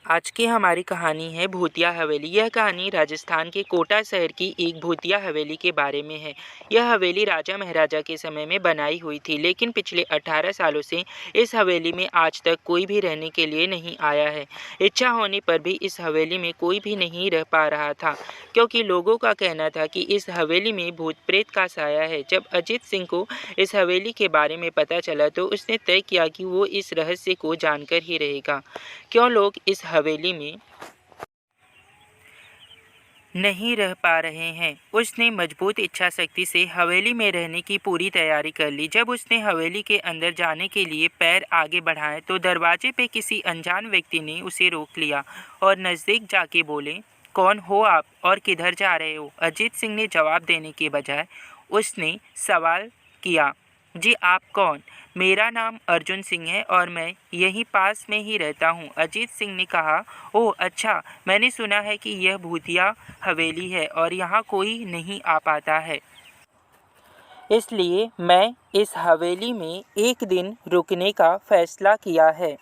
आज की हमारी कहानी है भूतिया हवेली। यह कहानी राजस्थान के कोटा शहर की एक भूतिया हवेली के बारे में है। यह हवेली राजा महाराजा के समय में बनाई हुई थी, लेकिन पिछले 18 सालों से इस हवेली में आज तक कोई भी रहने के लिए नहीं आया है। इच्छा होने पर भी इस हवेली में कोई भी नहीं रह पा रहा था, क्योंकि लोगों का कहना था कि इस हवेली में भूत प्रेत का साया है। जब अजीत सिंह को इस हवेली के बारे में पता चला तो उसने तय किया कि वो इस रहस्य को जानकर ही रहेगा। क्यों लोग इस हवेली में नहीं रह पा रहे हैं। उसने मजबूत इच्छा शक्ति से हवेली में रहने की पूरी तैयारी कर ली। जब उसने हवेली के अंदर जाने के लिए पैर आगे बढ़ाए तो दरवाजे पे किसी अनजान व्यक्ति ने उसे रोक लिया और नज़दीक जाके बोले, कौन हो आप और किधर जा रहे हो? अजीत सिंह ने जवाब देने के बजाय उसने सवाल किया, जी आप कौन? मेरा नाम अर्जुन सिंह है और मैं यहीं पास में ही रहता हूँ। अजीत सिंह ने कहा, ओह अच्छा, मैंने सुना है कि यह भूतिया हवेली है और यहाँ कोई नहीं आ पाता है, इसलिए मैं इस हवेली में एक दिन रुकने का फैसला किया है।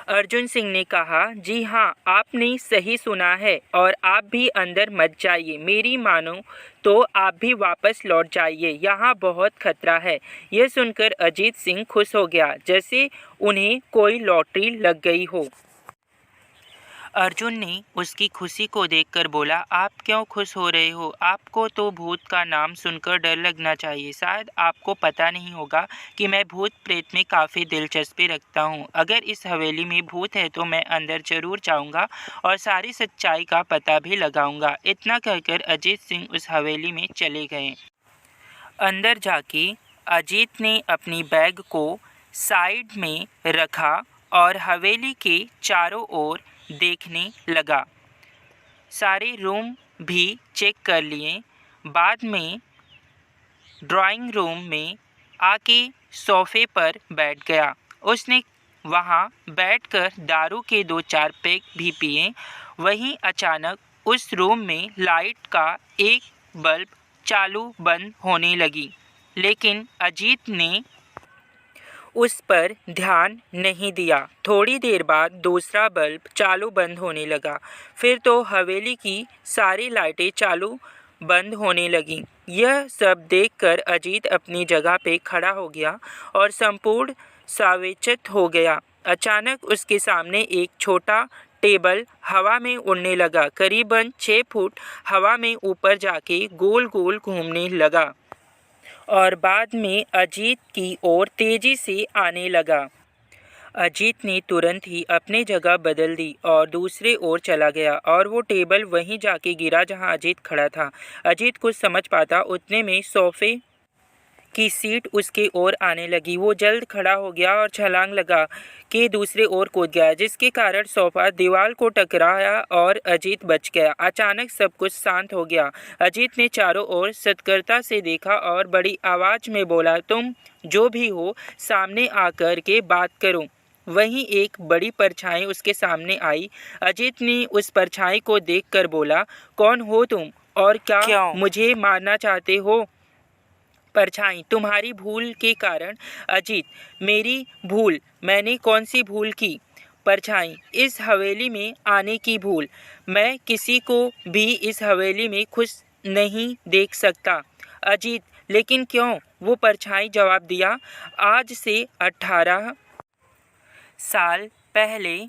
अर्जुन सिंह ने कहा, जी हाँ, आपने सही सुना है और आप भी अंदर मत जाइए। मेरी मानो तो आप भी वापस लौट जाइए, यहाँ बहुत खतरा है। यह सुनकर अजीत सिंह खुश हो गया, जैसे उन्हें कोई लॉटरी लग गई हो। अर्जुन ने उसकी खुशी को देखकर बोला, आप क्यों खुश हो रहे हो? आपको तो भूत का नाम सुनकर डर लगना चाहिए। शायद आपको पता नहीं होगा कि मैं भूत प्रेत में काफ़ी दिलचस्पी रखता हूँ। अगर इस हवेली में भूत है तो मैं अंदर जरूर जाऊँगा और सारी सच्चाई का पता भी लगाऊँगा। इतना कहकर अजीत सिंह उस हवेली में चले गए। अंदर जाके अजीत ने अपनी बैग को साइड में रखा और हवेली के चारों ओर देखने लगा। सारे रूम भी चेक कर लिए। बाद में ड्राइंग रूम में आके सोफे पर बैठ गया। उसने वहाँ बैठकर दारू के 2-4 पैक भी पिए। वहीं अचानक उस रूम में लाइट का एक बल्ब चालू बंद होने लगी, लेकिन अजीत ने उस पर ध्यान नहीं दिया। थोड़ी देर बाद दूसरा बल्ब चालू बंद होने लगा। फिर तो हवेली की सारी लाइटें चालू बंद होने लगीं। यह सब देखकर अजीत अपनी जगह पे खड़ा हो गया और संपूर्ण सावेचित हो गया। अचानक उसके सामने एक छोटा टेबल हवा में उड़ने लगा। करीबन 6 फुट हवा में ऊपर जाके गोल गोल घूमने लगा और बाद में अजीत की ओर तेजी से आने लगा। अजीत ने तुरंत ही अपनी जगह बदल दी और दूसरे ओर चला गया और वो टेबल वहीं जाके गिरा जहां अजीत खड़ा था। अजीत कुछ समझ पाता उतने में सोफे की सीट उसके ओर आने लगी। वो जल्द खड़ा हो गया और छलांग लगा के दूसरे ओर कूद गया, जिसके कारण सोफा दीवार को टकराया और अजीत बच गया। अचानक सब कुछ शांत हो गया। अजीत ने चारों ओर सतर्कता से देखा और बड़ी आवाज में बोला, तुम जो भी हो सामने आकर के बात करो। वहीं एक बड़ी परछाई उसके सामने आई। अजीत ने उस परछाई को देखकर बोला, कौन हो तुम और क्या मुझे मारना चाहते हो? परछाई, तुम्हारी भूल के कारण। अजीत, मेरी भूल? मैंने कौन सी भूल की? परछाई, इस हवेली में आने की भूल। मैं किसी को भी इस हवेली में खुश नहीं देख सकता। अजीत, लेकिन क्यों? वो परछाई जवाब दिया, आज से 18 साल पहले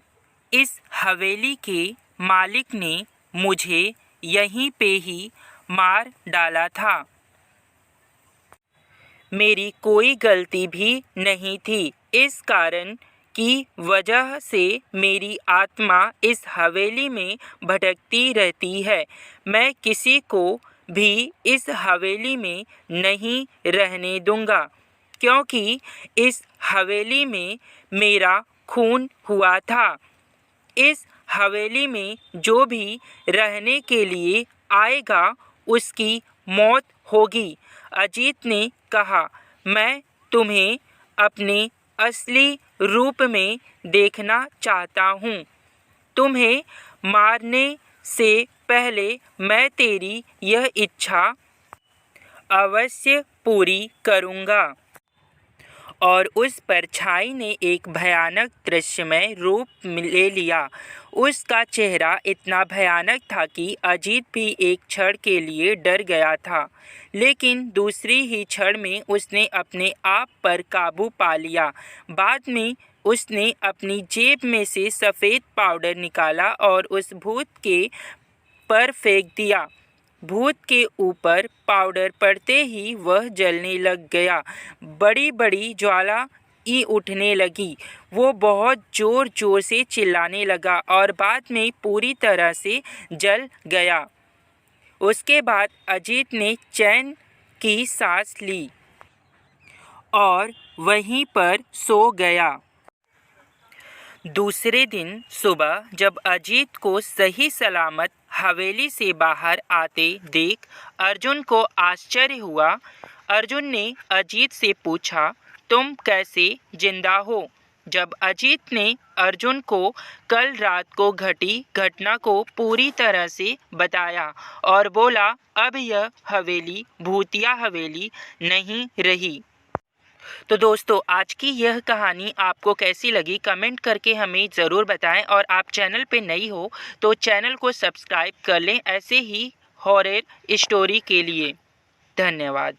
इस हवेली के मालिक ने मुझे यहीं पे ही मार डाला था। मेरी कोई गलती भी नहीं थी। इस कारण की वजह से मेरी आत्मा इस हवेली में भटकती रहती है। मैं किसी को भी इस हवेली में नहीं रहने दूंगा, क्योंकि इस हवेली में मेरा खून हुआ था। इस हवेली में जो भी रहने के लिए आएगा उसकी मौत होगी। अजीत ने कहा, मैं तुम्हें अपने असली रूप में देखना चाहता हूँ। तुम्हें मारने से पहले मैं तेरी यह इच्छा अवश्य पूरी करूँगा। और उस परछाई ने एक भयानक दृश्यमय रूप ले लिया। उसका चेहरा इतना भयानक था कि अजीत भी एक क्षण के लिए डर गया था, लेकिन दूसरी ही क्षण में उसने अपने आप पर काबू पा लिया। बाद में उसने अपनी जेब में से सफ़ेद पाउडर निकाला और उस भूत के पर फेंक दिया। भूत के ऊपर पाउडर पड़ते ही वह जलने लग गया। बड़ी बड़ी ज्वाला उठने लगी। वो बहुत ज़ोर ज़ोर से चिल्लाने लगा और बाद में पूरी तरह से जल गया। उसके बाद अजीत ने चैन की सांस ली और वहीं पर सो गया। दूसरे दिन सुबह जब अजीत को सही सलामत हवेली से बाहर आते देख अर्जुन को आश्चर्य हुआ। अर्जुन ने अजीत से पूछा, तुम कैसे जिंदा हो? जब अजीत ने अर्जुन को कल रात को घटी घटना को पूरी तरह से बताया और बोला, अब यह हवेली भूतिया हवेली नहीं रही। तो दोस्तों, आज की यह कहानी आपको कैसी लगी कमेंट करके हमें ज़रूर बताएं, और आप चैनल पे नई हो तो चैनल को सब्सक्राइब कर लें ऐसे ही हॉरर स्टोरी के लिए। धन्यवाद।